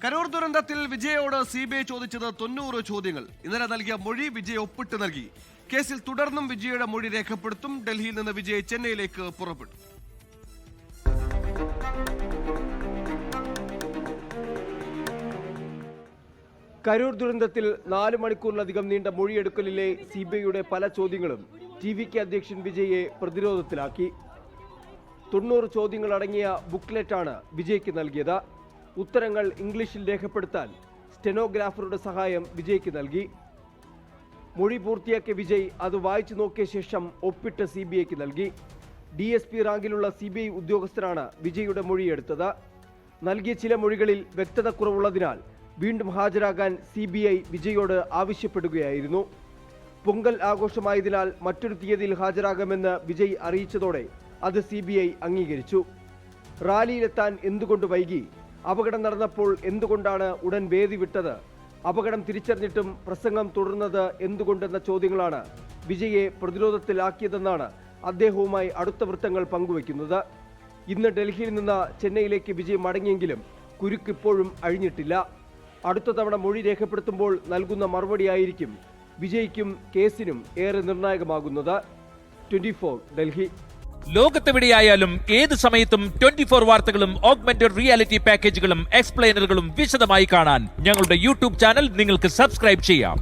കരൂർ ദുരന്തത്തിൽ വിജയോട് സിബിഐ ചോദിച്ചത് 90 ചോദ്യങ്ങൾ. ഇന്നലെ നൽകിയ മൊഴി വിജയ് ഒപ്പിട്ട് നൽകി. കേസിൽ തുടർന്നും വിജയുടെ മൊഴി രേഖപ്പെടുത്തും. ഡൽഹിയിൽ നിന്ന് വിജയ് ചെന്നൈയിലേക്ക് പുറപ്പെട്ടു. കരൂർ ദുരന്തത്തിൽ 4 മണിക്കൂറിലധികം നീണ്ട മൊഴിയെടുക്കലിലെ സിബിഐയുടെ പല ചോദ്യങ്ങളും ടിവികെ അധ്യക്ഷൻ വിജയെ പ്രതിരോധത്തിലാക്കി. 90 ചോദ്യങ്ങൾ അടങ്ങിയ ബുക്ക്ലെറ്റാണ് വിജയ്ക്ക് നൽകിയത്. ഉത്തരങ്ങൾ ഇംഗ്ലീഷിൽ രേഖപ്പെടുത്താൻ സ്റ്റെനോഗ്രാഫറുടെ സഹായം വിജയ്ക്ക് നൽകി. മൊഴി പൂർത്തിയാക്കിയ വിജയ് അത് വായിച്ചു നോക്കിയ ശേഷം ഒപ്പിട്ട് സിബിഐക്ക് നൽകി. DSP റാങ്കിലുള്ള സിബിഐ ഉദ്യോഗസ്ഥരാണ് വിജയുടെ മൊഴിയെടുത്തത്. നൽകിയ ചില മൊഴികളിൽ വ്യക്തത കുറവുള്ളതിനാൽ വീണ്ടും ഹാജരാകാൻ സിബിഐ വിജയോട് ആവശ്യപ്പെടുകയായിരുന്നു. പൊങ്കൽ ആഘോഷമായതിനാൽ മറ്റൊരു തീയതിയിൽ ഹാജരാകാമെന്ന് വിജയ് അറിയിച്ചതോടെ അത് സിബിഐ അംഗീകരിച്ചു. റാലിയിലെത്താൻ എന്തുകൊണ്ട് വൈകി? അപകടം നടന്നപ്പോൾ എന്തുകൊണ്ടാണ് ഉടൻ വേദി വിട്ടത്? അപകടം തിരിച്ചറിഞ്ഞിട്ടും പ്രസംഗം തുടർന്നത് എന്തുകൊണ്ടെന്ന ചോദ്യങ്ങളാണ് വിജയെ പ്രതിരോധത്തിലാക്കിയതെന്നാണ് അദ്ദേഹവുമായി അടുത്ത വൃത്തങ്ങൾ പങ്കുവയ്ക്കുന്നത്. ഇന്ന് ഡൽഹിയിൽ നിന്ന് ചെന്നൈയിലേക്ക് വിജയ് മടങ്ങിയെങ്കിലും കുരുക്കിപ്പോഴും അഴിഞ്ഞിട്ടില്ല. അടുത്ത തവണ മൊഴി രേഖപ്പെടുത്തുമ്പോൾ നൽകുന്ന മറുപടിയായിരിക്കും വിജയ്ക്കും കേസിനും ഏറെ നിർണായകമാകുന്നത്. 24 ഡൽഹി. ലോകത്തെവിടെയായാലും ഏത് സമയത്തും 24 വാർത്തകളും ഓഗ്മെന്റഡ് റിയാലിറ്റി പാക്കേജുകളും എക്സ്പ്ലെയിനറുകളും വിശദമായി കാണാൻ ഞങ്ങളുടെ യൂട്യൂബ് ചാനൽ നിങ്ങൾക്ക് സബ്സ്ക്രൈബ് ചെയ്യാം.